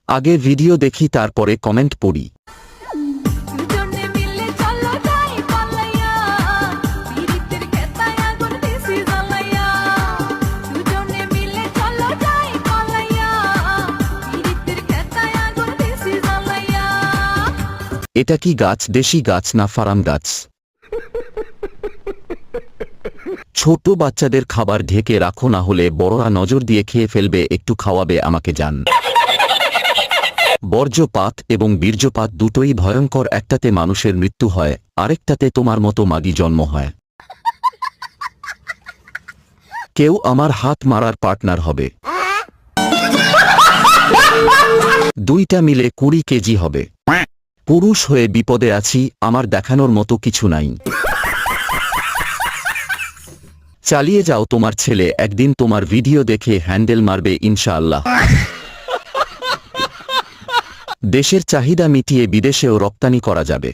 আগে ভিডিও দেখি তারপরে কমেন্ট পড়ি। এটা কি গাছ, দেশি গাছ না ফার্ম গাছ? ছোট বাচ্চাদের খাবার ঢেকে রাখো, না হলে বড়রা নজর দিয়ে খেয়ে ফেলবে। একটু খাওয়াবে আমাকে জান। বর্জ্যপাত এবং বীর্যপাত দুটোই ভয়ঙ্কর। একটাতে মানুষের মৃত্যু হয়, আরেকটাতে তোমার মতো মাগি জন্ম হয়। কেউ আমার হাত মারার পার্টনার হবে। দুইটা মিলে 20 কেজি হবে। পুরুষ হয়ে বিপদে আছি, আমার দেখানোর মতো কিছু নাই। চালিয়ে যাও, তোমার ছেলে একদিন তোমার ভিডিও দেখে হ্যান্ডেল মারবে ইনশাআল্লাহ। দেশের চাহিদা মিটিয়ে বিদেশেও রপ্তানি করা যাবে।